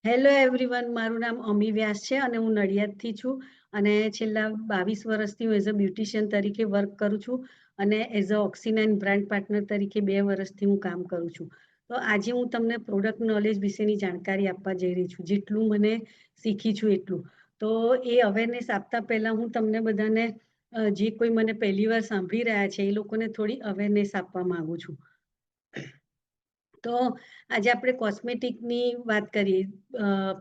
Hello everyone, મારું નામ અમી વ્યાસ છે અને હું નડિયાદથી છું અને છેલ્લા 22 વર્ષથી હું એઝ અ બ્યુટિશિયન તરીકે વર્ક કરું છું અને એઝ અ ઓક્સિનાઇન બ્રાન્ડ પાર્ટનર તરીકે 2 વર્ષથી હું કામ કરું છું. તો આજે હું તમને પ્રોડક્ટ નોલેજ વિશેની જાણકારી આપવા જઈ રહી છું, જેટલું મને શીખી છું એટલું. તો એ અવેરનેસ આપતા પહેલા હું તમને બધાને જે કોઈ મને પહેલી વાર સાંભળી રહ્યા છે એ લોકોને થોડી અવેરનેસ આપવા માંગુ છું. તો આજે આપણે કોસ્મેટિકની વાત કરીએ.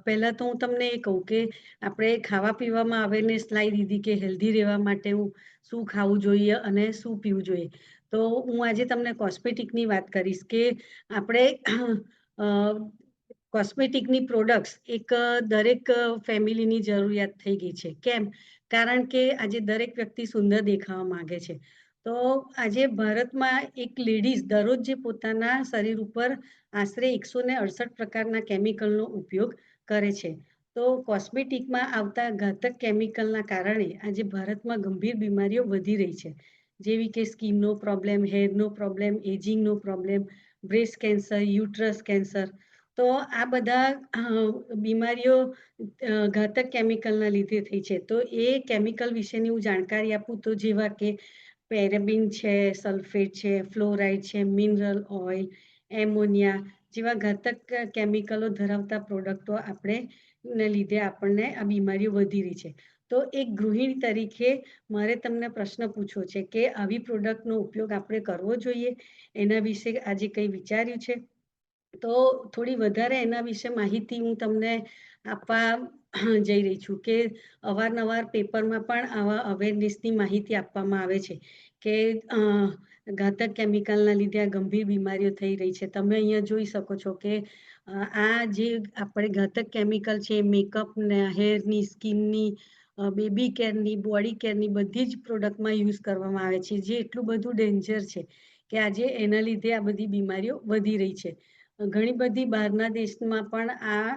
પહેલાં તો હું તમને એ કહું કે આપણે ખાવા પીવામાં અવેરનેસ લાવી દીધી કે હેલ્ધી રહેવા માટે હું શું ખાવું જોઈએ અને શું પીવું જોઈએ. તો હું આજે તમને કોસ્મેટિકની વાત કરીશ કે આપણે કોસ્મેટિકની પ્રોડક્ટ્સ એક દરેક ફેમિલીની જરૂરિયાત થઈ ગઈ છે. કેમ? કારણ કે આજે દરેક વ્યક્તિ સુંદર દેખાવા માંગે છે. તો આજે ભારતમાં એક લેડીઝ દરરોજ જે પોતાના શરીર ઉપર આશરે 168 પ્રકારના કેમિકલનો ઉપયોગ કરે છે. તો કોસ્મેટિકમાં આવતા ઘાતક કેમિકલના કારણે આજે ભારતમાં ગંભીર બીમારીઓ વધી રહી છે, જેવી કે સ્કિનનો પ્રોબ્લેમ, હેરનો પ્રોબ્લેમ, એજિંગનો problem, breast cancer, uterus cancer. તો આ બધા બીમારીઓ ઘાતક કેમિકલના લીધે થઈ છે. તો એ કેમિકલ વિશેની હું જાણકારી આપું તો જેવા કે પેરાબિન છે, સલ્ફેટ છે, ફ્લોરાઇડ છે, મિનરલ ઓઇલ, એમોનિયા જેવા ઘાતક કેમિકલો ધરાવતા પ્રોડક્ટો આપણે લીધે આપણને આ બીમારીઓ વધી રહી છે. તો એક ગૃહિણી તરીકે મારે તમને પ્રશ્ન પૂછવો છે કે આવી પ્રોડક્ટનો ઉપયોગ આપણે કરવો જોઈએ, એના વિશે આજે કંઈ વિચાર્યું છે? તો થોડી વધારે એના વિશે માહિતી હું તમને આપવા જઈ રહી છું કે અવારનવાર પેપરમાં પણ આવા અવેરનેસની માહિતી આપવામાં આવે છે કે ઘાતક કેમિકલના લીધે આ ગંભીર બીમારીઓ થઈ રહી છે. તમે અહીંયા જોઈ શકો છો કે આ જે આપણે ઘાતક કેમિકલ છે મેકઅપને, હેરની, સ્કિનની, બેબી કેરની, બોડી કેરની બધી જ પ્રોડક્ટમાં યુઝ કરવામાં આવે છે, જે એટલું બધું ડેન્જર છે કે આજે એના લીધે આ બધી બીમારીઓ વધી રહી છે. ઘણી બધી બહારના દેશમાં પણ આ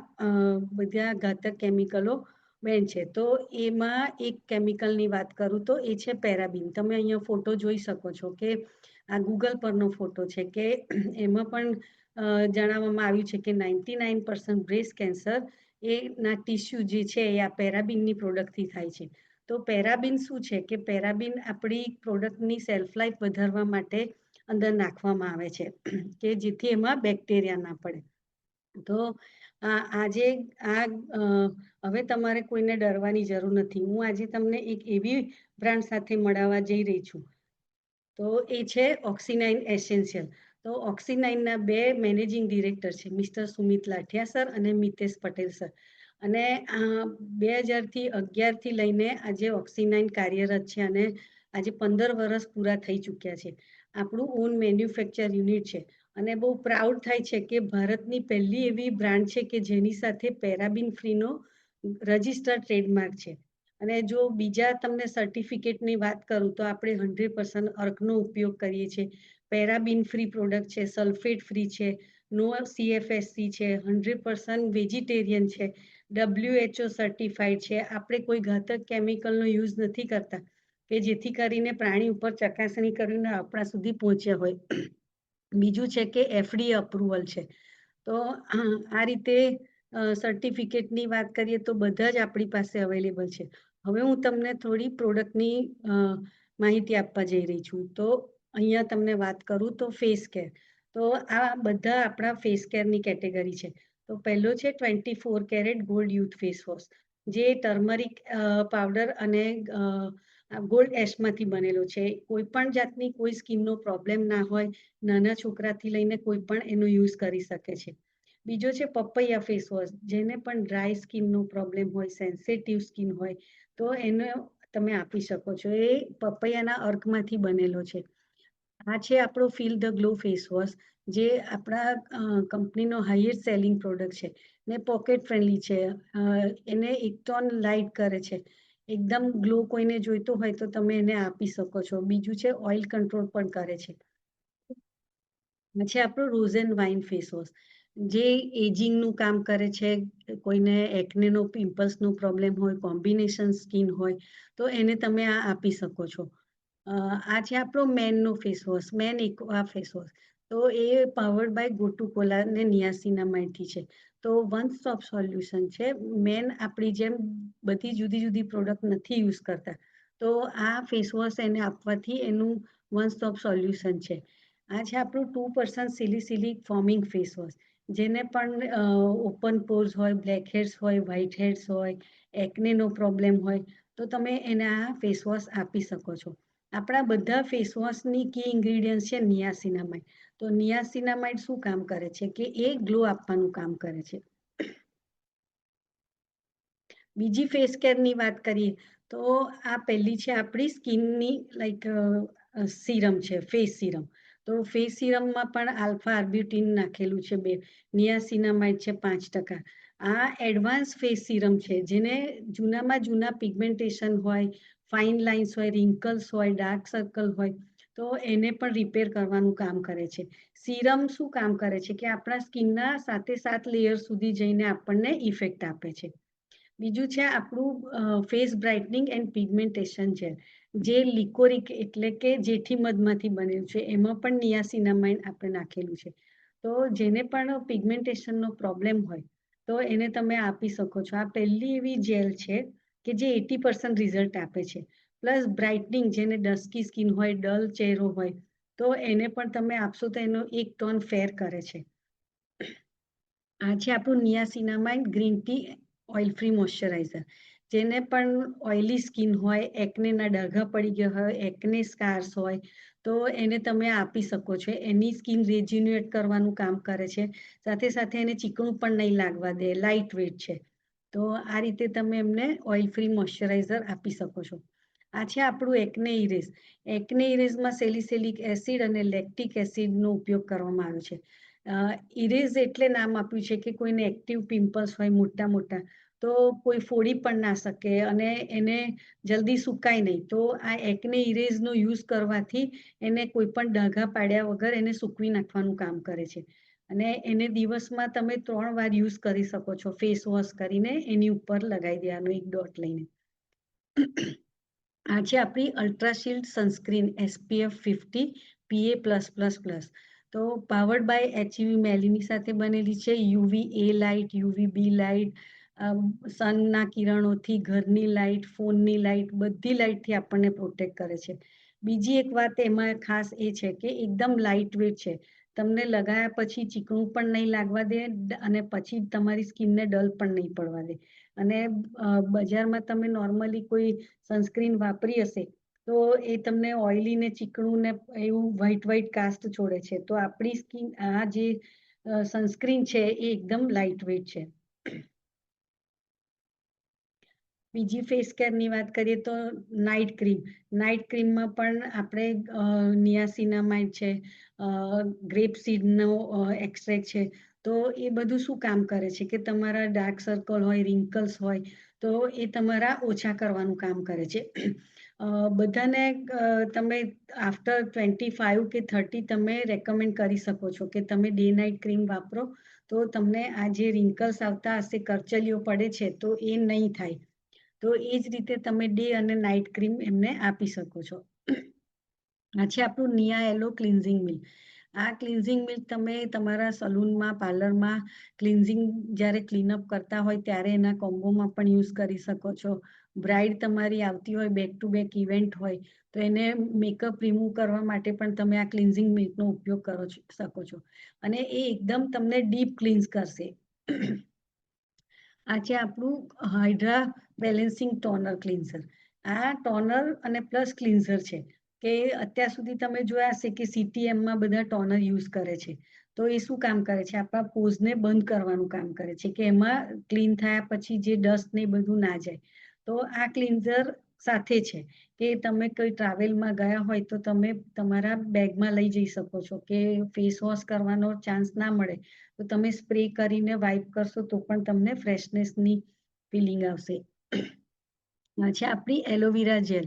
બધા ઘાતક કેમિકલો બેન છે. તો એમાં એક કેમિકલની વાત કરું તો એ છે પેરાબિન. તમે અહીંયા ફોટો જોઈ શકો છો કે આ ગૂગલ પરનો ફોટો છે કે એમાં પણ જણાવવામાં આવ્યું છે કે 99% બ્રેસ્ટ કેન્સર એના ટીસ્યુ જે છે એ આ પેરાબિનની પ્રોડક્ટથી થાય છે. તો પેરાબિન શું છે કે પેરાબિન આપણી પ્રોડક્ટની સેલ્ફ લાઈફ વધારવા માટે અંદર નાખવામાં આવે છે કે જેથી એમાં બેક્ટેરિયા ના પડે. તો આજે હવે તમારે કોઈને ડરવાની જરૂર નથી. હું આજે તમને એક એવી બ્રાન્ડ સાથે મળવા જઈ રહી છું. તો એ છે ઓક્સિનાઇન એસેન્શિયલ. તો ઓક્સિનાઇનના 2 મેનેજિંગ ડિરેક્ટર છે, મિસ્ટર સુમિત લાઠિયા સર અને મિતેશ પટેલ સર. અને 2011થી લઈને આજે ઓક્સિનાઇન કાર્યરત છે અને આજે 15 વર્ષ પૂરા થઈ ચૂક્યા છે. આપણું ઓન મેન્યુફેક્ચર યુનિટ છે અને બહુ પ્રાઉડ થાય છે કે ભારતની પહેલી એવી બ્રાન્ડ છે કે જેની સાથે પેરાબિન ફ્રીનો રજિસ્ટર્ડ ટ્રેડમાર્ક છે. અને જો બીજા તમને સર્ટિફિકેટની વાત કરું તો આપણે 100% અર્કનો ઉપયોગ કરીએ છીએ. પેરાબિન ફ્રી પ્રોડક્ટ છે, સલ્ફેટ ફ્રી છે, નો CFSC છે, 100% વેજીટેરિયન છે, WHO સર્ટિફાઈડ છે. આપણે કોઈ ઘાતક કેમિકલનો યુઝ નથી કરતા કે જેથી કરીને પ્રાણી ઉપર ચકાસણી કરીને આપણા સુધી પહોંચ્યા હોય. બીજું છે કે FDA અપ્રુવલ છે. તો આ રીતે સર્ટિફિકેટની વાત કરીએ તો બધા જ આપણી પાસે અવેલેબલ છે. હવે હું તમને થોડી પ્રોડક્ટની માહિતી આપવા જઈ રહી છું. તો અહીંયા તમને વાત કરું તો ફેસ કેર. તો આ બધા આપણા ફેસ કેરની કેટેગરી છે. તો પહેલો છે 24 caret gold youth face wash, જે ટર્મરિક પાવડર અને ગોલ્ડ એશમાંથી બનેલો છે. કોઈ પણ જાતની કોઈ સ્કિનનો પ્રોબ્લેમ ના હોય, નાના છોકરાથી લઈને કોઈ પણ એનો યુઝ કરી શકે છે. બીજો છે પપૈયા ફેસ વોશ, જેને પણ ડ્રાય સ્કિનનો પ્રોબ્લેમ હોય, સેન્સિટિવ સ્કિન હોય તો એને તમે આપી શકો છો. એ પપૈયાના અર્કમાંથી બનેલો છે. આ છે આપણો feel the glow face wash, જે આપણા કંપનીનો હાઈએસ્ટ સેલિંગ પ્રોડક્ટ છે ને પોકેટ ફ્રેન્ડલી છે. એને એક ટોન લાઇટ કરે છે. એકદમ ગ્લો કોઈને જોઈતો હોય તો તમે એને આપી શકો છો. બીજું છે ઓઇલ કંટ્રોલ પણ કરે છે. છે આપણું rose and wine face wash, જે એજિંગનું કામ કરે છે. કોઈને એકનેનો પિમ્પલ્સનો પ્રોબ્લેમ હોય, કોમ્બિનેશન સ્કિન હોય તો એને તમે આ આપી શકો છો. આ છે આપણો મેનનો face wash, men aqua face wash. તો એ પાવર્ડ બાય ગોટુકોલા ને નિયાસિનામાઇડથી છે. તો વન સ્ટોપ સોલ્યુશન છે. મેન આપણી જેમ બધી જુદી જુદી પ્રોડક્ટ નથી યુઝ કરતા, તો આ ફેસ વોશ એને આપવાથી એનું વન સ્ટોપ સોલ્યુશન છે. આ છે આપણું 2% સિલિસિલિક ફોમિંગ ફેસ વોશ, જેને પણ ઓપન પોર્સ હોય, બ્લેક હેડ્સ હોય, વ્હાઇટ હેડ્સ હોય, એકનેનો પ્રોબ્લેમ હોય, તો તમે એને આ ફેસ વોશ આપી શકો છો. આપણા બધા ફેસ વોશની કી ઇન્ગ્રીડિયન્ટ છે નિયાસિનામાઇડ. તો નિયાસિનામાઇડ શું કામ કરે છે કે એ ગ્લો આપવાનું કામ કરે છે. બીજી ફેસ કેરની વાત કરીએ તો આ પહેલી છે આપણી સ્કિનની લાઈક સિરમ છે, ફેસ સિરમ. તો ફેસ સિરમમાં પણ આલ્ફા આર્બ્યુટિન નાખેલું છે, નિયાસિનામાઇડ છે 5%. આ એડવાન્સ ફેસ સિરમ છે, જેને જૂનામાં જૂના પિગમેન્ટેશન હોય, ફાઇન લાઇન્સ હોય, રિંકલ્સ હોય, ડાર્ક સર્કલ હોય, તો એને પણ રિપેર કરવાનું કામ કરે છે. સિરમ શું કામ કરે છે કે આપણા સ્કિનના 7 લેયર સુધી જઈને આપણને ઇફેક્ટ આપે છે. બીજું છે આપણું ફેસ બ્રાઇટનિંગ એન્ડ પિગમેન્ટેશન જેલ, જે લિકોરિક એટલે કે જેઠી મધમાંથી બનેલું છે. એમાં પણ નિયાસિનામાઇડ આપણે નાખેલું છે. તો જેને પણ પિગમેન્ટેશનનો પ્રોબ્લેમ હોય તો એને તમે આપી શકો છો. આ પહેલી એવી જેલ છે કે જે 80% રિઝલ્ટ આપે છે. પ્લસ બ્રાઇટનિંગ, જેને ડસ્કી સ્કિન હોય, ડલ ચહેરો હોય, તો એને પણ તમે આપશો તો એનો 1 ટોન ફેર કરે છે. આ છે આપણું niacinamide green tea oil free moisturizer, જેને પણ ઓઇલી સ્કિન હોય, એકનેના ડાઘા પડી ગયા હોય, એકને સ્કાર્સ હોય, તો એને તમે આપી શકો છો. એની સ્કિન રેજ્યુનેટ કરવાનું કામ કરે છે. સાથે સાથે એને ચીકણું પણ નહીં લાગવા દે, લાઇટ વેટ છે. તો આ રીતે તમે એમને ઓઇલ ફ્રી મોઇશ્ચરાઇઝર આપી શકો છો. આ છે આપણું એકને ઇરેઝ. એકને ઇરેઝમાં સેલિસિલિક એસિડ અને લેક્ટિક એસિડનો ઉપયોગ કરવામાં આવ્યો છે. ઇરેઝ એટલે નામ આપ્યું છે કે કોઈને એક્ટિવ પિમ્પલ્સ હોય મોટા મોટા, તો કોઈ ફોડી પણ ના શકે અને એને જલ્દી સુકાય નહીં. તો આ એકને ઇરેઝનો યુઝ કરવાથી એને કોઈ પણ ડાઘા પાડ્યા વગર એને સૂકવી નાખવાનું કામ કરે છે. અને એને દિવસમાં તમે 3 વાર યુઝ કરી શકો છો. ફેસ વોશ કરીને એની ઉપર લગાવી દેવાનું 1 ડોટ લઈને. આ છે આપણી અલ્ટ્રાશિલ્ડ સનસ્ક્રીન SPF 50 PA+++. તો પાવર્ડ બાય HEV મેલીની સાથે બનેલી છે. યુવી એ લાઇટ, યુવી બી લાઇટ, સનના કિરણોથી, ઘરની લાઇટ, ફોનની લાઇટ, બધી લાઇટથી આપણને પ્રોટેક્ટ કરે છે. બીજી એક વાત એમાં ખાસ એ છે કે એકદમ લાઇટ વેટ છે. તમને લગાયા પછી ચીકણું પણ નહીં લાગવા દે અને પછી તમારી સ્કિનને ડલ પણ નહીં પડવા દે. અને બજારમાં તમે નોર્મલી કોઈ સનસ્ક્રીન વાપરી હશે તો એ તમને ઓઇલી ને ચીકણું ને એવું વ્હાઈટ વ્હાઈટ કાસ્ટ છોડે છે. તો આપણી સ્કિન, આ જે સનસ્ક્રીન છે એ એકદમ લાઇટ વેટ છે. બીજી ફેસ કેરની વાત કરીએ તો નાઇટ ક્રીમ. નાઇટ ક્રીમમાં પણ આપણે નિયાસિનામાઇડ છે, ગ્રેપ સીડનો એક્સ્ટ્રેક્ટ છે. તો એ બધું શું કામ કરે છે કે તમારા ડાર્ક સર્કલ હોય, રિંકલ્સ હોય, તો એ તમારા ઓછા કરવાનું કામ કરે છે. બધાને તમે આફ્ટર 25 કે 30 તમે રેકમેન્ડ કરી શકો છો કે તમે ડે નાઇટ ક્રીમ વાપરો, તો તમને આ જે રિંકલ્સ આવતા હશે, કરચલીઓ પડે છે, તો એ નહીં થાય. તો એ જ રીતે તમે ડે અને નાઇટ ક્રીમ એમને આપી શકો છો. આ છે આપણું નિયા એલો ક્લિન્ઝિંગ મિલ્ક. આ ક્લિન્ઝિંગ મિલ્ક તમે તમારા સલૂનમાં, પાર્લરમાં ક્લિન્ઝિંગ જ્યારે ક્લીનઅપ કરતા હોય ત્યારે એના કોમ્બોમાં પણ યુઝ કરી શકો છો. બ્રાઇડ તમારી આવતી હોય, બેક ટુ બેક ઇવેન્ટ હોય, તો એને મેકઅપ રિમૂવ કરવા માટે પણ તમે આ ક્લિન્ઝિંગ મિલ્કનો ઉપયોગ શકો છો. અને એ એકદમ તમને ડીપ ક્લીન્સ કરશે. આ છે આપણું હાઇડ્રા બેલેન્સિંગ ટોનર ક્લિન્ઝર. આ ટોનર અને પ્લસ ક્લિન્ઝર છે કે અત્યાર સુધી તમે જોયા હશે કે CTMમાં બધા ટોનર યુઝ કરે છે. તો એ શું કામ કરે છે? આપણા પોઝને બંધ કરવાનું કામ કરે છે કે એમાં ક્લીન થયા પછી જે ડસ્ટ ને બધું ના જાય. તો આ ક્લિન્ઝર સાથે છે કે તમે કોઈ ટ્રાવેલમાં ગયા હોય તો તમે તમારા બેગમાં લઈ જઈ શકો છો કે ફેસ વોશ કરવાનો ચાન્સ ના મળે તો તમે સ્પ્રે કરીને વાઇપ કરશો તો પણ તમને ફ્રેશનેસની ફિલિંગ આવશે. આ છે આપણી એલોવેરા જેલ,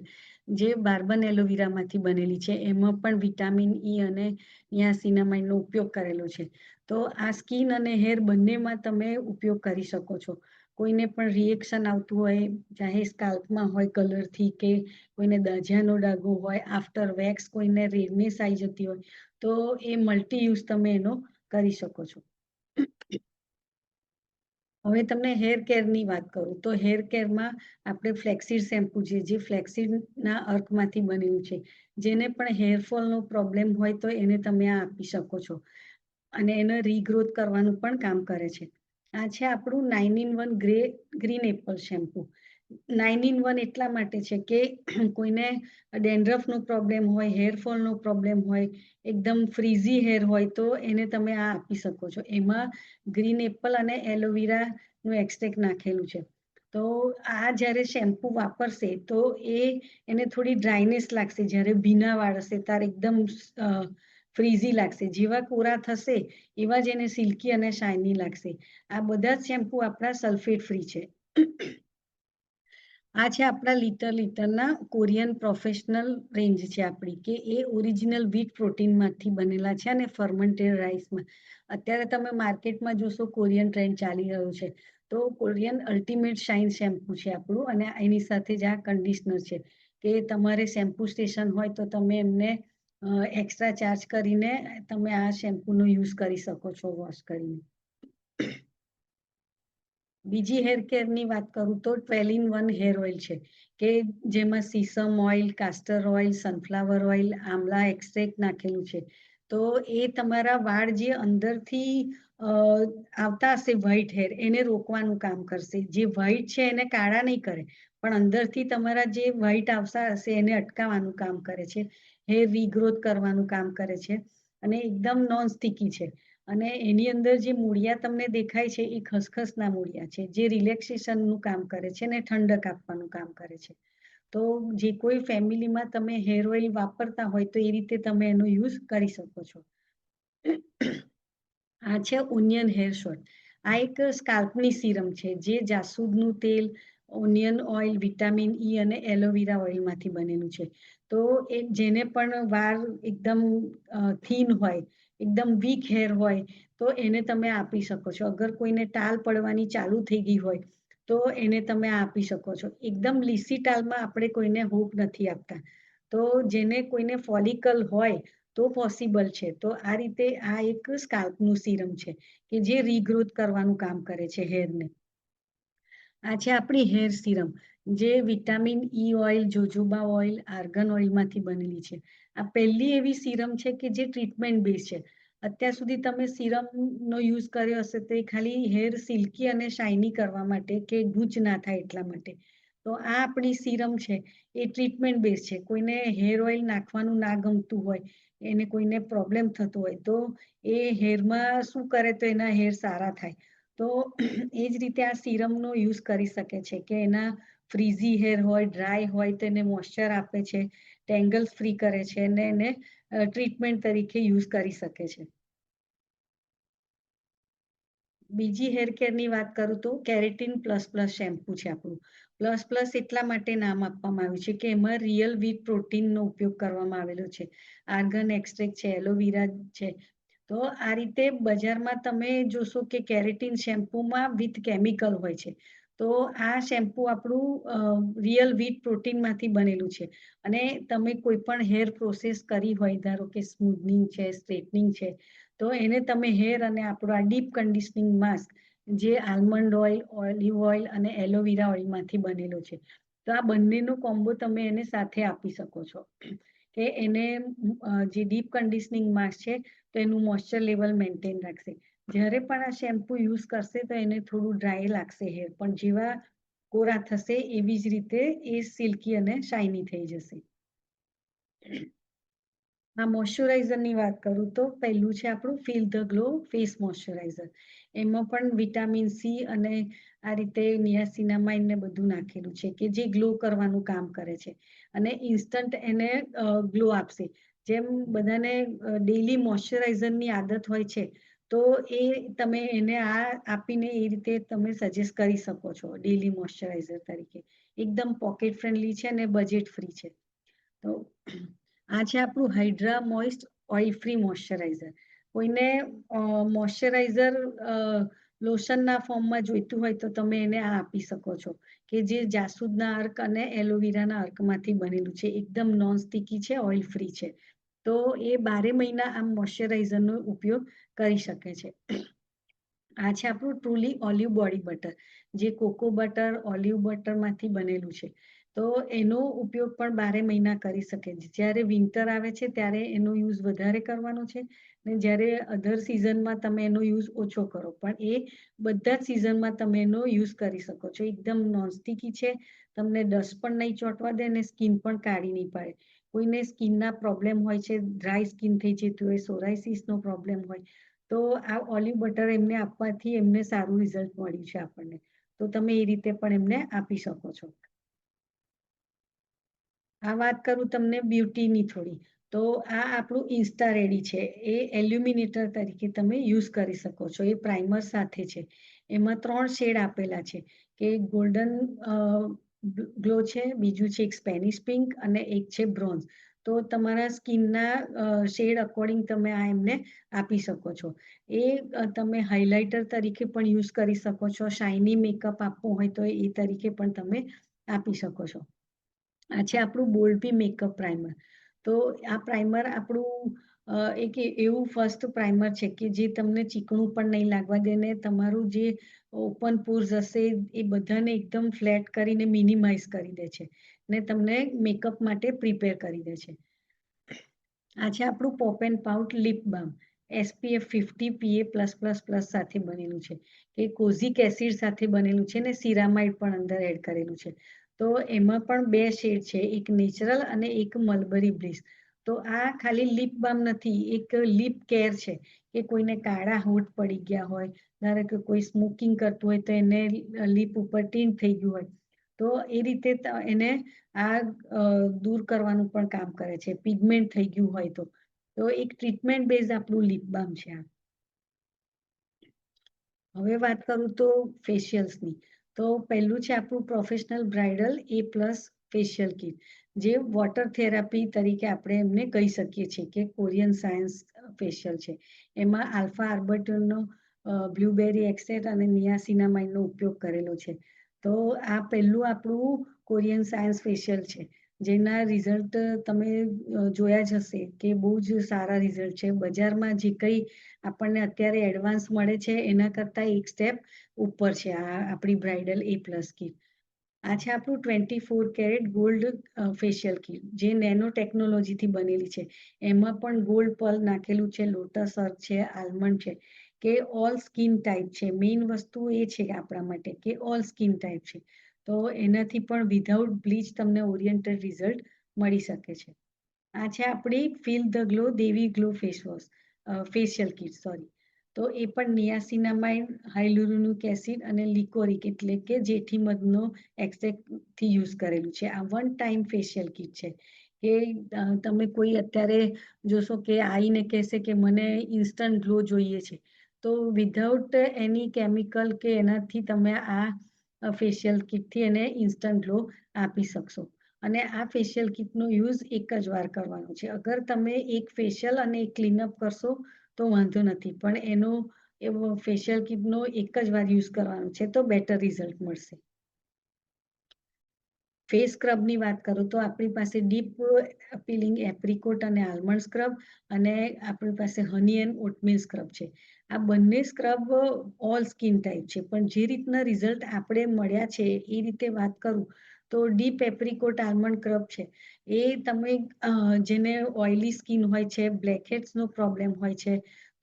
જે બાર્બન એલોવેરામાંથી બનેલી છે. એમાં પણ વિટામિન E અને નિયાસિનામાઇડનો ઉપયોગ કરેલો છે. તો આ સ્કિન અને હેર બંનેમાં તમે ઉપયોગ કરી શકો છો. કોઈને પણ રિએક્શન આવતું હોય, ચાહે સ્કાલ્પમાં હોય કલરથી, કે કોઈને દાઝ્યાનો ડાઘો હોય, આફ્ટર વેક્સ કોઈને રેડનેસ આવી જતી હોય, તો એ મલ્ટી યુઝ તમે એનો કરી શકો છો. હવે તમને હેર કેરની વાત કરું તો હેર કેરમાં આપણે ફ્લેક્સીડ શેમ્પુ છે જે ફ્લેક્સીડના અર્કમાંથી બનેલું છે. જેને પણ હેરફોલનો પ્રોબ્લેમ હોય તો એને તમે આ આપી શકો છો અને એને રીગ્રોથ કરવાનું પણ કામ કરે છે. આ છે આપણું 9 in 1 green Apple shampoo. 9 in 1 એટલા માટે છે કે કોઈને ડેન્ડ્રફનો પ્રોબ્લેમ હોય, હેરફોલનો પ્રોબ્લેમ હોય, એકદમ ફ્રીઝી હેર હોય તો એને તમે આ આપી શકો છો. એમાં ગ્રીન એપલ અને એલોવેરાનું એક્સટ્રેક્ટ નાખેલું છે. તો આ જ્યારે શેમ્પુ વાપરશે તો એને થોડી ડ્રાયનેસ લાગશે. જ્યારે ભીના વાળ હશે ત્યારે એકદમ ફ્રીઝી લાગશે. જેવા કોરા થશે એવા જ એને સિલ્કી અને શાઇની લાગશે. આ બધા જ શેમ્પુ આપણા સલ્ફેટ ફ્રી છે. આ છે આપણા લીટરના કોરિયન પ્રોફેશનલ રેન્જ છે આપણી કે એ ઓરિજિનલ વ્હીટ પ્રોટીનમાંથી બનેલા છે અને ફર્મેન્ટેડ રાઈસમાં. અત્યારે તમે માર્કેટમાં જોશો કોરિયન ટ્રેન્ડ ચાલી રહ્યો છે. તો કોરિયન અલ્ટિમેટ શાઇન શેમ્પુ છે આપણું અને એની સાથે જ આ કન્ડિશનર છે કે તમારે શેમ્પુ સ્ટેશન હોય તો તમે એમને એક્સ્ટ્રા ચાર્જ કરીને તમે આ શેમ્પૂનો યુઝ કરી શકો છો વોશ કરીને. બીજી હેર કેરની વાત કરું તો 12 in 1 હેર ઓઇલ છે કે જેમાં sesame oil, castor oil, sunflower oil, amla extract નાખેલું છે. તો એ તમારા વાળ જે અંદરથી આવતા હશે વ્હાઈટ હેર એને રોકવાનું કામ કરશે. જે વ્હાઈટ છે એને કાળા નહીં કરે પણ અંદરથી તમારા જે વ્હાઈટ આવતા હશે એને અટકાવવાનું કામ કરે છે. હેર રીગ્રોથ કરવાનું કામ કરે છે અને એકદમ નોન સ્ટિકી છે. અને એની અંદર જે મૂળિયા તમને દેખાય છે એ ખસખસના મૂળિયા છે જે રિલેક્સેશનનું કામ કરે છે અને ઠંડક આપવાનું કામ કરે છે. તો જે કોઈ ફેમિલીમાં તમે હેર ઓઇલ વાપરતા હોય તો એ રીતે તમે એનો યુઝ કરી શકો છો. આ છે ઓનિયન હેર શોટ. આ એક સ્કાલ્પની સિરમ છે જે જાસૂદનું તેલ, ઓનિયન ઓઇલ, વિટામિન ઈ અને એલોવેરા ઓઇલમાંથી બનેલું છે. તો એ જેને પણ વાળ એકદમ થીન હોય, એકદમ વીક હેર હોય તો એને તમે આપી શકો છો. અગર કોઈને ટાલ પડવાની ચાલુ થઈ ગઈ હોય તો એને તમે આપી શકો છો. એકદમ લીસી ટાલમાં આપણે કોઈને હોપ નથી આપતા. તો જેને કોઈને ફોલિકલ હોય તો પોસિબલ છે. તો આ રીતે આ એક સ્કાલ્પનું સિરમ છે કે જે રીગ્રોથ કરવાનું કામ કરે છે હેરને. આ છે આપણી હેર સિરમ જે vitamin E oil, jojoba oil, argan ઓઇલમાંથી બનેલી છે. આ પહેલી એવી સિરમ છે કે જે ટ્રીટમેન્ટ બેઝ છે. અત્યાર સુધી તમે સિરમનો યુઝ કર્યો હશે તો એ ખાલી હેર સિલ્કી અને શાઇની કરવા માટે કે ગૂંચ ના થાય એટલા માટે. તો આ આપણી સિરમ છે એ ટ્રીટમેન્ટ બેઝ છે. કોઈને હેર ઓઇલ નાખવાનું ના ગમતું હોય, એને કોઈને પ્રોબ્લેમ થતો હોય તો એ હેરમાં શું કરે તો એના હેર સારા થાય. તો એ જ રીતે આ સિરમનો યુઝ કરી શકે છે કે એના ફ્રીઝી હેર હોય, ડ્રાય હોય તો એને મોઇશ્ચર આપે છે, ટેંગલ્સ ફ્રી કરે છે અને એને ટ્રીટમેન્ટ તરીકે યુઝ કરી શકે છે. બીજી હેર કેરની વાત કરું તો કેરેટીન પ્લસ પ્લસ શેમ્પુ છે આપણું. પ્લસ પ્લસ એટલા માટે નામ આપવામાં આવ્યું છે કે એમાં રિયલ વ્હીટ પ્રોટીનનો ઉપયોગ કરવામાં આવેલો છે. આર્ગન એક્સટ્રેક્ટ છે, એલોવેરા છે. તો આ રીતે બજારમાં તમે જોશો કે કેરેટીન શેમ્પુમાં વિથ કેમિકલ હોય છે. તો આ શેમ્પુ આપણું રિયલ વ્હીટ પ્રોટીનમાંથી બનેલું છે. અને તમે કોઈ પણ હેર પ્રોસેસ કરી હોય, ધારો કે સ્મૂથનિંગ છે, સ્ટ્રેટનિંગ છે, તો એને તમે હેર અને આપણું આ ડીપ કન્ડિશનિંગ માસ્ક જે આલમંડ ઓઇલ, ઓલિવ ઓઇલ અને એલોવેરા ઓઇલમાંથી બનેલો છે. તો આ બંનેનો કોમ્બો તમે એને સાથે આપી શકો છો કે એને જે ડીપ કન્ડિશનિંગ માસ્ક છે તો એનું મોઇશ્ચર લેવલ મેન્ટેન રાખશે. જ્યારે પણ આ શેમ્પુ યુઝ કરશે તો એને થોડું ડ્રાય લાગશે હેર પણ જેવા કોરા થશે એવી જ રીતે એ સિલ્કી અને શાઇની થઈ જશે. આ મોઇશ્ચરાઇઝરની વાત કરું તો પહેલું છે આપણું feel the glow face moisturiser. એમાં પણ વિટામિન સી અને આ રીતે નિયાસિનામાઇડ ને બધું નાખેલું છે કે જે ગ્લો કરવાનું કામ કરે છે અને ઇન્સ્ટન્ટ એને ગ્લો આપશે. જેમ બધાને ડેલી મોઇશ્ચરાઇઝરની આદત હોય છે તો એ તમે એને આ આપીને એ રીતે તમે સજેસ્ટ કરી શકો છો ડેલી મોઇશ્ચરાઇઝર તરીકે. એકદમ પોકેટ ફ્રેન્ડલી છે અને બજેટ ફ્રી છે. તો આ છે આપણું Hydra moist oil free moisturiser. કોઈને મોઇશ્ચરાઇઝર લોશનના ફોર્મમાં જોઈતું હોય તો તમે એને આ આપી શકો છો કે જે જાસૂદના અર્ક અને એલોવેરાના અર્કમાંથી બનેલું છે. એકદમ નોન સ્ટિકી છે, ઓઇલ ફ્રી છે. તો એ 12 મહિના આ મોઇશ્ચરાઇઝરનો ઉપયોગ કરી શકે છે. આ છે આપણું ટ્રુલી ઓલિવ બોડી બટર, જે કોકો બટર, ઓલિવ બટરમાંથી બનેલું છે. તો એનો ઉપયોગ પણ 12 મહિના કરી શકે છે. જ્યારે વિન્ટર આવે છે ત્યારે એનો યુઝ વધારે કરવાનો છે, ને જ્યારે અધર સિઝનમાં તમે એનો યુઝ ઓછો કરો. પણ એ બધા જ સિઝનમાં તમે એનો યુઝ કરી શકો છો. એકદમ નોનસ્ટિકી છે, તમને ડસ્ટ પણ નહીં ચોંટવા દે અને સ્કિન પણ કાળી નહીં પાડે. કોઈને સ્કિનના પ્રોબ્લેમ હોય છે, ડ્રાય સ્કિન થઈ જતી હોય, સોરાયસિસનો પ્રોબ્લેમ હોય, તો આ ઓલિવ બટર એમને આપવાથી એમને સારું રિઝલ્ટ મળ્યું છે આપણને. તો તમે એ રીતે પણ એમને આપી શકો છો. આ વાત કરું તમને બ્યુટીની થોડી, તો આ આપણું ઇન્સ્ટા રેડી છે. એ એલ્યુમિનેટર તરીકે તમે યુઝ કરી શકો છો. એ પ્રાઇમર સાથે છે. એમાં 3 શેડ આપેલા છે, કે ગોલ્ડન ગ્લો છે, બીજું છે એક સ્પેનિશ પિંક અને એક છે બ્રોન્ઝ. તો તમારા સ્કિનના શેડ અકોર્ડિંગ તમે આ એમને આપી શકો છો. એ તમે હાઇલાઇટર તરીકે પણ યુઝ કરી શકો છો. શાઇની મેકઅપ આપવો હોય તો એ તરીકે પણ તમે આપી શકો છો. આ છે આપણું બોલ્ડ મેકઅપ પ્રાઇમર. તો આ પ્રાઇમર આપણું એક એવું ફર્સ્ટ પ્રાઇમર છે કે જે તમને ચીકણું પણ નહીં લાગવા દે, ને તમારું જે ઓપન પોર્સ હશે એ બધાને એકદમ ફ્લેટ કરીને મિનિમાઇઝ કરી દે છે, ને તમને મેકઅપ માટે પ્રિપેર કરી દે છે. આ છે આપણું pop and pout lip balm. SPF 50 PA+++ સાથે બનેલું છે, કે કોઝિક એસિડ સાથે બનેલું છે, ને સિરામાઇડ પણ અંદર એડ કરેલું છે. તો એમાં પણ 2 શેડ છે, એક નેચરલ અને એક મલબરી બ્લિસ. તો આ ખાલી લિપ બામ નથી, એક લિપ કેર છે, કે કોઈને કાળા હોઠ પડી ગયા હોય, ધારો કે કોઈ સ્મોકિંગ કરતું હોય તો એને લિપ ઉપર ટિન્ટ થઈ ગયું હોય, તો એ રીતે એને આ દૂર કરવાનું પણ કામ કરે છે, પિગમેન્ટ થઈ ગયું હોય તો. તો એક ટ્રીટમેન્ટ બેઝ આપણું લિપ બામ છે આ. હવે વાત કરું તો ફેશિયલ્સની. તો પહેલું છે આપણું professional bridal A+ facial kit, જે વોટર થેરાપી તરીકે આપણે એમને કહી શકીએ છીએ, કે કોરિયન સાયન્સ ફેશિયલ છે. એમાં આલ્ફા આર્બુટિનનો બ્લુબેરી એક્સટ્રેક્ટ અને નિયાસિનામાઇડનો ઉપયોગ કરેલો છે. તો આ પહેલું આપણું કોરિયન સાયન્સ ફેશિયલ છે, જેના રિઝલ્ટ તમે જોયા જ હશે કે બહુ જ સારા રિઝલ્ટ છે. બજારમાં જે કંઈ આપણને અત્યારે એડવાન્સ મળે છે એના કરતાં એક સ્ટેપ ઉપર છે આ આપણી બ્રાઇડલ A+ કિટ. આ છે આપણું 24 કેરેટ ગોલ્ડ ફેશિયલ કિટ, જે નેનો ટેકનોલોજીથી બનેલી છે. એમાં પણ ગોલ્ડ પર્લ નાખેલું છે, લોટસ અર્ક છે, આલ્મંડ છે, કે ઓલ સ્કિન ટાઈપ છે. મેઇન વસ્તુ એ છે આપણા માટે કે ઓલ સ્કિન ટાઈપ છે. તો એનાથી પણ વિધાઉટ બ્લીચ તમને ઓરિએન્ટેડ રિઝલ્ટ મળી શકે છે. આ છે આપણી feel the glow Devi glow facial kit, sorry. તો એ પણ નિયાસિનામાઇડ, હાઇલુરોનિક એસિડ અને લિકોરિક એટલે કે જેઠીમધનો એક્સટ્રેક્ટથી યુઝ કરેલું છે. આ વન ટાઈમ ફેશિયલ કિટ છે, કે તમે કોઈ અત્યારે જોશો કે આવીને કહેશે કે મને ઇન્સ્ટન્ટ ગ્લો જોઈએ છે, તો વિધાઉટ એની કેમિકલ કે એનાથી તમે આ ફેશિયલ કિટથી એને ઇન્સ્ટન્ટ ગ્લો આપી શકશો. અને આ ફેશિયલ કિટનો યુઝ એક જ વાર કરવાનો છે. અગર તમે એક ફેશિયલ અને એક ક્લીનઅપ કરશો તો વાંધો નથી, પણ એનો એવો ફેશિયલ કિટનો એક જ વાર યુઝ કરવાનો છે, તો બેટર રિઝલ્ટ મળશે. ફેસ સ્ક્રબની વાત કરું તો આપણી પાસે ડીપ પીલિંગ એપ્રિકોટ અને આલમંડ સ્ક્રબ, અને આપણી પાસે હની એન્ડ ઓટમીલ સ્ક્રબ છે. આ બંને સ્ક્રબ ઓલ સ્કિન ટાઈપ છે, પણ જે રીતના રિઝલ્ટ આપણે મળ્યા છે એ રીતે વાત કરું તો ડીપ એપ્રિકોટ આલમંડ સ્ક્રબ છે, એ તમે જેને ઓઇલી સ્કિન હોય છે, બ્લેકહેડ્સનો પ્રોબ્લેમ હોય છે,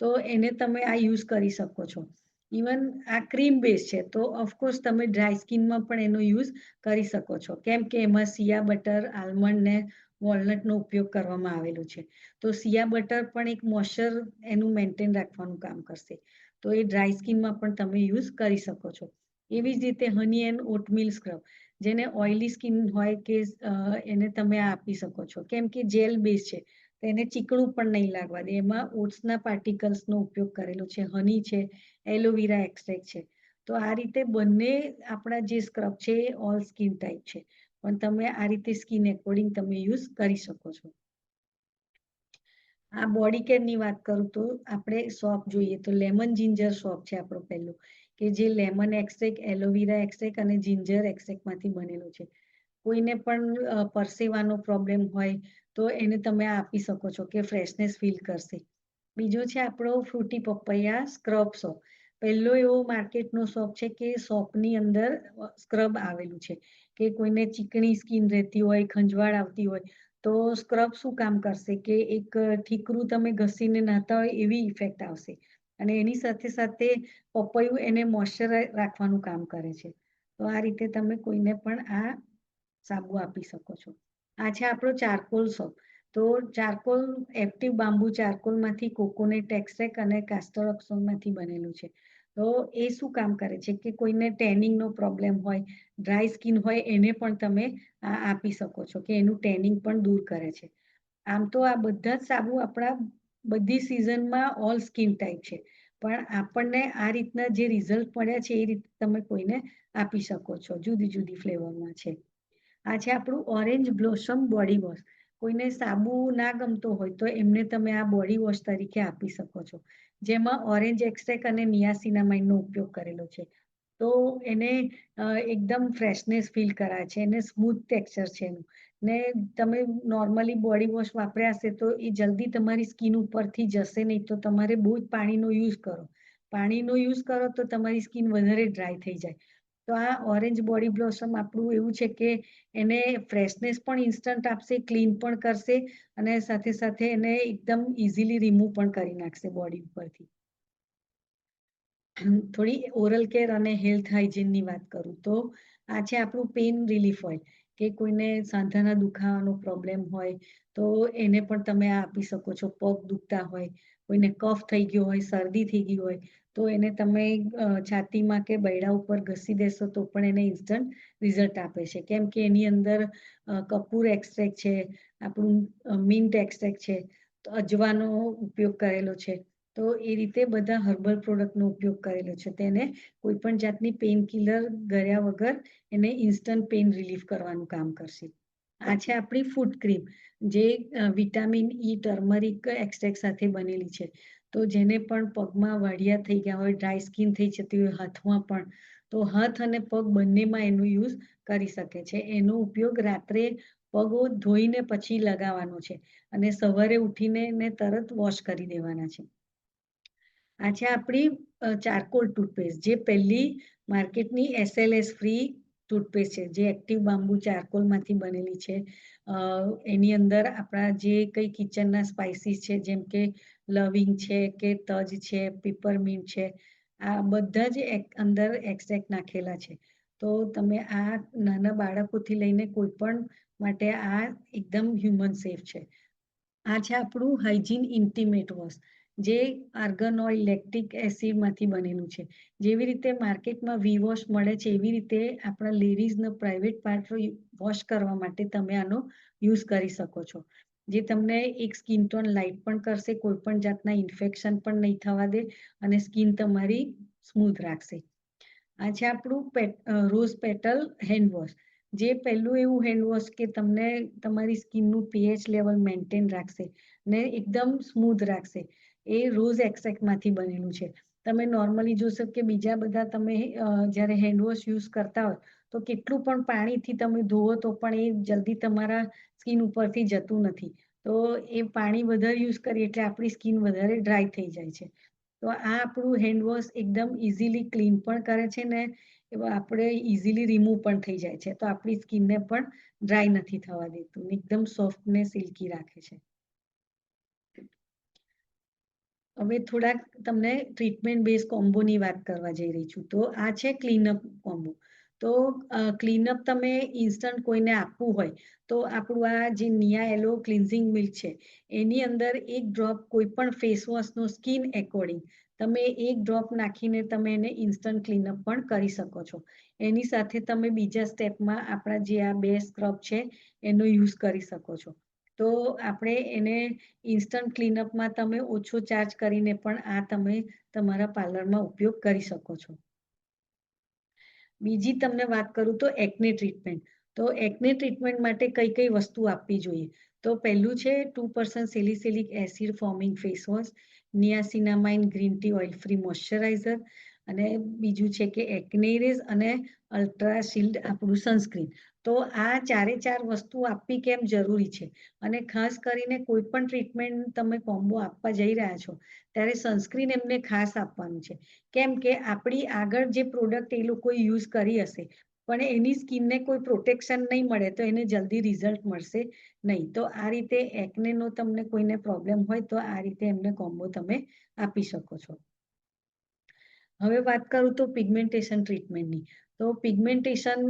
તો એને તમે આ યુઝ કરી શકો છો. ઇવન આ ક્રીમ બેઝ છે, તો ઓફકોર્સ તમે ડ્રાય સ્કિનમાં પણ એનો યુઝ કરી શકો છો, કેમ કે એમાં સિયા બટર, આલમંડ ને વોલનટનો ઉપયોગ કરવામાં આવેલો છે. તો સિયા બટર પણ એક મોઇશ્ચર એનું મેન્ટેન રાખવાનું કામ કરશે, તો એ ડ્રાય સ્કિનમાં પણ તમે યુઝ કરી શકો છો. એવી જ રીતે હની એન્ડ ઓટમીલ સ્ક્રબ, જેને ઓઇલી સ્કિન હોય કે એને તમે આપી શકો છો, કેમ કે જેલ બેઝ છે, તો એને ચીકણું પણ નહીં લાગવા દે. એમાં ઓટ્સના પાર્ટિકલ્સનો ઉપયોગ કરેલો છે, હની છે, એલોવેરા એક્સટ્રેક્ટ છે. તો આ રીતે બંને આપણા જે સ્ક્રબ છે એ ઓલ સ્કિન ટાઈપ છે, પણ તમે આ રીતે સ્કિન એકોર્ડિંગ તમે યુઝ કરી શકો છો. આ બોડી કેરની વાત કરું તો આપણે સોપ જોઈએ તો લેમન જિંજર સોપ છે આપણો પહેલો, કે જે લેમન એક્સટ્રેક્ટ, એલોવેરા એક્સટ્રેક્ટ અને જિંજર એક્સટ્રેક્ટમાંથી બનેલો છે. કોઈને પણ પરસેવાનો પ્રોબ્લેમ હોય તો એને તમે આપી શકો છો કે ફ્રેશનેસ ફીલ કરશે. બીજો છે આપણો ફ્રૂટી પપૈયા સ્ક્રબ સોપ. પહેલો એવો માર્કેટનો સોપ છે કે સોપની અંદર સ્ક્રબ આવેલું છે કે કોઈને ચીકણી સ્કિન રહેતી હોય, ખંજવાળ આવતી હોય, તો સ્ક્રબ શું કામ કરશે કે એક ઠીકરું તમે ઘસીને નહાતા હોય એવી ઇફેક્ટ આવશે. અને એની સાથે સાથે પપૈયું એને મોઇશ્ચર રાખવાનું કામ કરે છે. તો આ રીતે તમે કોઈને પણ આ સાબુ આપી શકો છો. આ છે આપણો ચારકોલ સોપ. તો ચારકોલ એક્ટિવ બાંબુ ચારકોલમાંથી કોકોનટ એક્સ્ટ્રેક્ટ અને કાસ્ટર ઓક્સોનમાંથી બનેલું છે. તો એ શું કામ કરે છે કે કોઈને ટેનિંગનો પ્રોબ્લેમ હોય, ડ્રાય સ્કિન હોય, એને પણ તમે આ આપી શકો છો કે એનું ટેનિંગ પણ દૂર કરે છે. આમ તો આ બધા જ સાબુ આપણા બધી સિઝનમાં ઓલ સ્કિન ટાઈપ છે. પણ આપણને આ રીતના જે રિઝલ્ટ મળ્યા છે એ રીતે તમે કોઈને આપી શકો છો. જુદી જુદી ફ્લેવરમાં છે. આ છે આપણું ઓરેન્જ બ્લોસમ બોડી વોશ. કોઈને સાબુ ના ગમતો હોય તો એમને તમે આ બોડી વોશ તરીકે આપી શકો છો. જેમાં ઓરેન્જ એક્સ્ટ્રેક્ટ અને નિયાસિનામાઇડનો ઉપયોગ કરેલો છે. તો એને એકદમ ફ્રેશનેસ ફીલ કરાવે છે. એને સ્મૂથ ટેક્સચર છે એનું. ને તમે નોર્મલી બોડી વોશ વાપર્યા હશે તો એ જલ્દી તમારી સ્કિન ઉપરથી જશે નહીં. તો તમારે બહુ જ પાણીનો યુઝ કરો. પાણીનો યુઝ કરો તો તમારી સ્કિન વધારે ડ્રાય થઈ જાય. તો આ ઓરેન્જ બોડી બ્લોસમ આપણું એવું છે કે એને ફ્રેશનેસ પણ ઇન્સ્ટન્ટ આપશે, ક્લીન પણ કરશે અને સાથે સાથે એને એકદમ ઇઝીલી રિમૂવ પણ કરી નાખશે બોડી ઉપરથી. થોડી ઓરલ કેર અને હેલ્થ હાઇજીનની વાત કરું તો આ છે આપણું પેઇન રિલીફ ઓઇલ કે કોઈને સાંધાના દુખાવાનો પ્રોબ્લેમ હોય તો એને પણ તમે આ આપી શકો છો. પગ દુખતા હોય, કોઈને કફ થઈ ગયો હોય, શરદી થઈ ગઈ હોય, તો એને તમે છાતીમાં કે બૈડા ઉપર ઘસી દેશો તો પણ એને ઇન્સ્ટન્ટ રિઝલ્ટ આપે છે. કેમ કે એની અંદર કપૂર એક્સ્ટ્રેક્ટ છે, આપણું મિન્ટ એક્સ્ટ્રેક્ટ છે, તો અજવાનો ઉપયોગ કરેલો છે. તો એ રીતે બધા હર્બલ પ્રોડક્ટનો ઉપયોગ કરેલો છે. તેને કોઈ પણ જાતની પેઇન કિલર કર્યા વગર એને ઇન્સ્ટન્ટ પેઇન રિલીફ કરવાનું કામ કરશે. આ છે આપણી ફૂટ ક્રીમ જે વિટામિન ઈ ટર્મરિક એક્સ્ટ્રેક્ટ સાથે બનેલી છે. તો જેને પણ પગમાં વાઢિયા થઈ ગયા હોય, ડ્રાય સ્કિન થઈ જતી હોય, હાથમાં પણ, તો હાથ અને પગ બંનેમાં એનો યુઝ કરી શકે છે. એનો ઉપયોગ રાત્રે પગો ધોઈને પછી લગાવવાનો છે અને સવારે ઉઠીને એને તરત વોશ કરી દેવાના છે. આ છે આપણી ચારકોલ ટૂથપેસ્ટ જે પહેલી માર્કેટની SLS ફ્રી ટૂથપેસ્ટ છે જે એક્ટિવ બાંબુ ચારકોલમાંથી બનેલી છે. એની અંદર આપણા જે કંઈ કિચનના સ્પાઇસીસ છે જેમ કે લવિંગ છે કે તજ છે, પીપરમિન્ટ છે, આ બધા જ અંદર એક્સ્ટ્રેક્ટ નાખેલા છે. તો તમે આ નાના બાળકોથી લઈને કોઈ પણ માટે આ એકદમ હ્યુમન સેફ છે. આ છે આપણું હાઇજીન ઇન્ટિમેટ વોશ જે આર્ગન ઓઇલ લેક્ટિક એસિડમાંથી બનેલું છે. જેવી રીતે માર્કેટમાં વી વોશ મળે છે એવી રીતે આપણા લેડીઝનો પ્રાઇવેટ પાર્ટ વોશ કરવા માટે તમે આનો યુઝ કરી શકો છો. જે તમને એક સ્કિન ટોન લાઇટ પણ કરશે, કોઈ પણ જાતના ઇન્ફેક્શન પણ નહીં થવા દે અને સ્કિન તમારી સ્મૂથ રાખશે. આ છે આપણું રોઝ પેટલ હેન્ડ વોશ જે પહેલું એવું હેન્ડ વોશ કે તમને તમારી સ્કિનનું pH લેવલ મેન્ટેન રાખશે ને એકદમ સ્મૂથ રાખશે. એ રોઝ એક્સ્ટ્રેક્ટમાંથી બનેલું છે. તમે નોર્મલી જોશો કે બીજા બધા તમે જ્યારે હેન્ડ વોશ યુઝ કરતા હોય તો કેટલું પણ પાણીથી તમે ધોવો તો પણ એ જલ્દી તમારા સ્કિન ઉપરથી જતું નથી. તો એ પાણી વધારે યુઝ કરીએ એટલે આપણી સ્કિન વધારે ડ્રાય થઈ જાય છે. તો આ આપણું હેન્ડ વોશ એકદમ ઇઝીલી ક્લીન પણ કરે છે ને એવા આપણે ઇઝીલી રિમૂવ પણ થઈ જાય છે. તો આપણી સ્કિનને પણ ડ્રાય નથી થવા દેતું, એકદમ સોફ્ટ ને સિલ્કી રાખે છે. હવે થોડાક તમને ટ્રીટમેન્ટ બેઝ કોમ્બોની વાત કરવા જઈ રહી છું. તો આ છે ક્લીનઅપ કોમ્બો. તો ક્લીનઅપ તમે ઇન્સ્ટન્ટ કોઈને આપવું હોય તો આપણું આ જે નિયા એલો ક્લિન્ઝિંગ મિલ્ક છે એની અંદર એક ડ્રોપ કોઈ પણ ફેસ વોશનો સ્કિન એકોર્ડિંગ તમે એક ડ્રોપ નાખીને તમે એને ઇન્સ્ટન્ટ ક્લીનઅપ પણ કરી શકો છો. એની સાથે તમે બીજા સ્ટેપમાં આપણા જે આ 2 સ્ક્રબ છે એનો યુઝ કરી શકો છો. તો આપણે એને ઇન્સ્ટન્ટ ક્લીનઅપમાં તમે ઓછો ચાર્જ કરીને પણ આ તમે તમારા પાર્લરમાં ઉપયોગ કરી શકો છો. બીજી તમને વાત કરું તો એકને ટ્રીટમેન્ટ. તો એકને ટ્રીટમેન્ટ માટે કઈ કઈ વસ્તુ આપવી જોઈએ. તો પહેલું છે 2% salicylic acid foaming face wash, niacinamide green tea oil free moisturizer અને બીજું છે કે એક્નેરેઝ અને અલ્ટ્રા શિલ્ડ આપણું સનસ્ક્રીન. તો તો આ 4 વસ્તુ આપવી કેમ જરૂરી છે. અને ખાસ કરીને કોઈ પણ ટ્રીટમેન્ટ તમે કોમ્બો આપવા જઈ રહ્યા છો, ત્યારે સનસ્ક્રીન એમને ખાસ આપવાનું છે. કેમ કે આપણી આગળ જે પ્રોડક્ટ એ લોકોએ યુઝ કરી હશે, પણ એની સ્કિનને કોઈ પ્રોટેક્શન નહીં મળે તો એને જલ્દી રિઝલ્ટ મળશે નહીં. તો આ રીતે એકનેનો તમને કોઈને પ્રોબ્લેમ હોય તો આ રીતે એમને કોમ્બો તમે આપી શકો છો. હવે વાત કરું તો પિગમેન્ટેશન ટ્રીટમેન્ટની. તો પિગમેન્ટેશન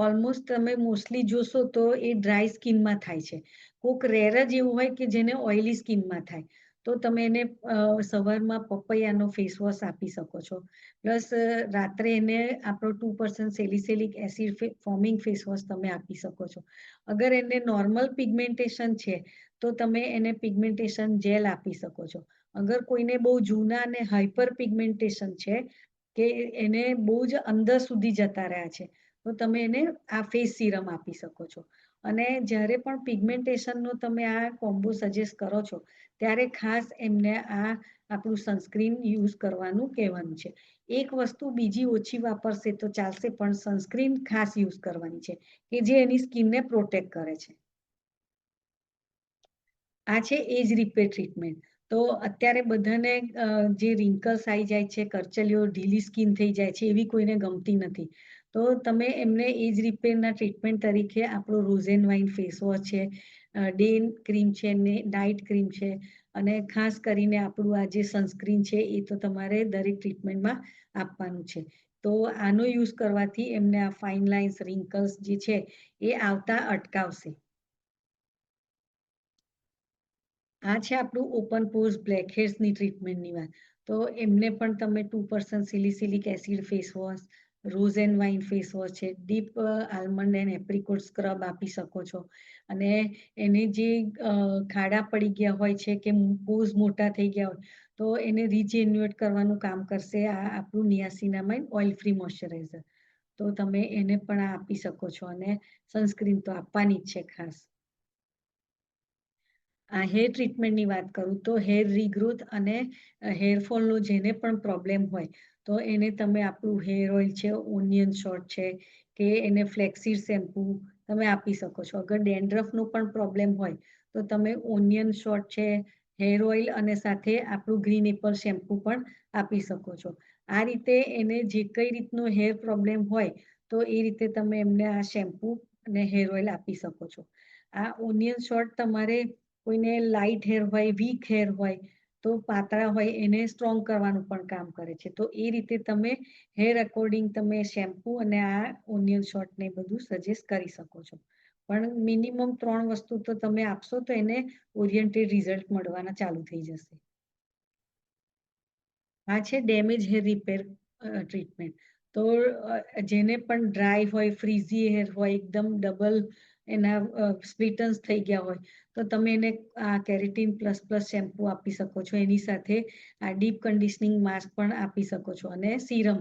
ઓલમોસ્ટ તમે મોસ્ટલી જોશો તો એ ડ્રાય સ્કિનમાં થાય છે. કોક રેર જ એવું હોય કે જેને ઓઇલી સ્કિનમાં થાય. તો તમે એને સવારમાં પપૈયાનો ફેસ વોશ આપી શકો છો. પ્લસ રાત્રે એને આપણો 2% salicylic acid foaming face wash તમે આપી શકો છો. અગર એને નોર્મલ પિગમેન્ટેશન છે તો તમે એને પિગમેન્ટેશન જેલ આપી શકો છો. અગર કોઈને બહુ જૂના અને હાઇપર પિગમેન્ટેશન છે કે એને બહુ જ અંદર સુધી જતા રહ્યા છે, તો તમે એને આ ફેસ સિરમ આપી શકો છો. અને જ્યારે પણ પિગમેન્ટેશનનો તમે આ કોમ્બો સજેસ્ટ કરો છો, ત્યારે ખાસ એમને આ આપણું સનસ્ક્રીન યુઝ કરવાનું કહેવાનું છે. એક વસ્તુ બીજી ઓછી વાપરશે તો ચાલશે, પણ સનસ્ક્રીન ખાસ યુઝ કરવાની છે કે જે એની સ્કિનને પ્રોટેક્ટ કરે છે. આ છે એજ રિપેર ટ્રીટમેન્ટ. તો અત્યારે બધાને જે રિંકલ્સ આવી જાય છે, કરચલીઓ, ઢીલી સ્કિન થઈ જાય છે, એવી કોઈને ગમતી નથી. તો તમે એમને એજ રિપેરના ટ્રીટમેન્ટ તરીકે આપણો rose and wine face wash છે, ડે ક્રીમ છે ને નાઇટ ક્રીમ છે, અને ખાસ કરીને આપણું આ જે સનસ્ક્રીન છે એ તો તમારે દરેક ટ્રીટમેન્ટમાં આપવાનું છે. તો આનો યુઝ કરવાથી એમને આ ફાઇન લાઇન્સ, રિંકલ્સ જે છે એ આવતા અટકાવશે. આ છે આપણું ઓપન પોર્સ બ્લેક હેડ્સની ટ્રીટમેન્ટની વાત. તો એમને પણ તમે 2% salicylic acid face wash, rose and wine face wash છે, deep almond and apricot scrub આપી શકો છો. અને એને જે ખાડા પડી ગયા હોય છે કે પોઝ મોટા થઈ ગયા હોય, તો એને રિજેન્યુએટ કરવાનું કામ કરશે આ આપણું નિયાસિનામાઇડ ઓઇલ ફ્રી મોઇશ્ચરાઇઝર. તો તમે એને પણ આ આપી શકો છો. અને સનસ્ક્રીન તો આપવાની જ છે ખાસ. આ હેર ટ્રીટમેન્ટની વાત કરું તો હેર રીગ્રોથ અને હેરફોલનો જેને પણ પ્રોબ્લેમ હોય, તો એને તમે આપણું હેર ઓઇલ છે, ઓનિયન શોર્ટ છે, કે એને ફ્લેક્સીડ શેમ્પૂ તમે આપી શકો છો. અગર ડેન્ડ્રફનો પણ પ્રોબ્લેમ હોય તો તમે ઓનિયન શોર્ટ છે, હેર ઓઇલ અને સાથે આપણું ગ્રીન એપલ શેમ્પૂ પણ આપી શકો છો. આ રીતે એને જે કઈ રીતનો હેર પ્રોબ્લેમ હોય તો એ રીતે તમે એમને આ શેમ્પૂ અને હેર ઓઇલ આપી શકો છો. આ ઓનિયન શોર્ટ તમારે કોઈને લાઇટ હેર હોય, વીક હેર હોય, તો પાતળા હોય એને સ્ટ્રોંગ કરવાનું પણ કામ કરે છે. તો એ રીતે તમે હેર અકોર્ડિંગ તમે શેમ્પૂ અને આ ઓનિયન શોર્ટને બધું સજેસ્ટ કરી શકો છો. પણ મિનિમમ 3 વસ્તુ તો તમે આપશો તો એને ઓરિએન્ટેડ રિઝલ્ટ મળવાના ચાલુ થઈ જશે. આ છે ડેમેજ હેર રિપેર ટ્રીટમેન્ટ. તો જેને પણ ડ્રાય હોય, ફ્રીઝી હેર હોય, એકદમ ડબલ એના સ્પ્લિટન્સ થઈ ગયા હોય, તો તમે એને આ કેરેટીન પ્લસ પ્લસ શેમ્પૂ આપી શકો છો. એની સાથે આ ડીપ કન્ડિશનિંગ માસ્ક પણ આપી શકો છો. અને સિરમ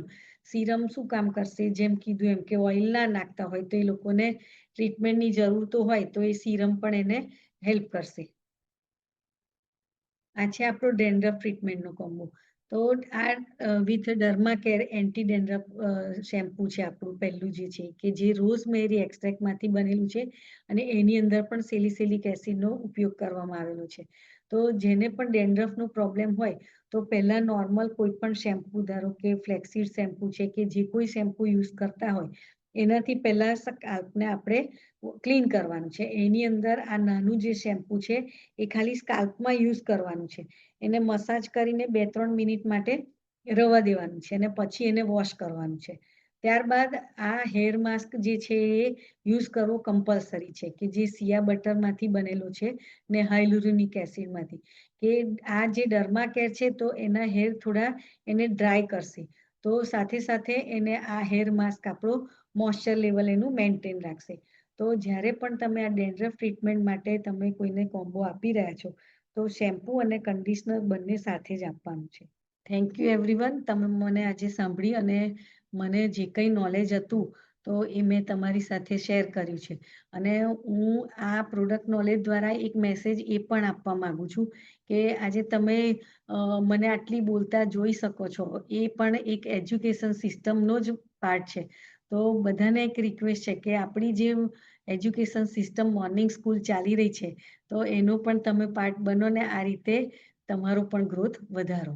સિરમ શું કામ કરશે, જેમ કીધું એમ કે ઓઇલ ના નાખતા હોય તો એ લોકોને ટ્રીટમેન્ટની જરૂર તો હોય તો એ સિરમ પણ એને હેલ્પ કરશે. આ છે આપણો ડેન્ડ્રફ ટ્રીટમેન્ટનો કોમ્બો. તો આ with Derma care anti dandruff shampoo છે આપણું પહેલું જે છે, કે જે રોઝમેરી એક્સ્ટ્રેક્ટમાંથી બનેલું છે અને એની અંદર પણ સેલિસિલિક એસિડનો ઉપયોગ કરવામાં આવેલો છે. તો જેને પણ ડેન્ડ્રફનો પ્રોબ્લેમ હોય તો પહેલાં નોર્મલ કોઈ પણ શેમ્પૂ, ધારો કે ફ્લેક્સીડ શેમ્પૂ છે કે જે કોઈ શેમ્પૂ યુઝ કરતા હોય એનાથી પહેલાં સ્કાલ્પને આપણે ક્લીન કરવાનું છે. એની અંદર આ નાનું જે શેમ્પૂ છે એ ખાલી સ્કાલ્પમાં યુઝ કરવાનું છે. એને મસાજ કરીને 2-3 મિનિટ માટે રવા દેવાનું છે અને પછી એને વોશ કરવાનું છે. ત્યારબાદ આ હેર માસ્ક જે છે એ યુઝ કરવો કમ્પલસરી છે, કે જે સિયા બટરમાંથી બનેલો છે ને હાઇલુરોનિક એસિડમાંથી. કે આ જે ડર્મા કેર છે તો એના હેર થોડા એને ડ્રાય કરશે. તો સાથે સાથે એને આ હેર માસ્ક આપણો મોઇશ્ચર લેવલ એનું મેન્ટેન રાખશે. તો જ્યારે પણ તમે આ ડેન્ડ્રફ ટ્રીટમેન્ટ માટે તમે કોઈને કોમ્બો આપી રહ્યા છો, તો શેમ્પૂ અને કન્ડિશનર બંને સાથે જ આપવાનું છે. Thank you everyone. તમે મને આજે સાંભળી અને મને જે કંઈ નોલેજ હતું તો એ મેં તમારી સાથે શેર કર્યું છે. અને હું આ પ્રોડક્ટ નોલેજ દ્વારા એક મેસેજ એ પણ આપવા માગું છું કે આજે તમે મને આટલી બોલતા જોઈ શકો છો, એ પણ એક એજ્યુકેશન સિસ્ટમનો જ પાર્ટ છે. તો બધાને એક રિક્વેસ્ટ છે કે આપણી જે એજ્યુકેશન સિસ્ટમ મોર્નિંગ સ્કૂલ ચાલી રહી છે, તો એનો પણ તમે પાર્ટ બનો ને આ રીતે તમારો પણ ગ્રોથ વધારો.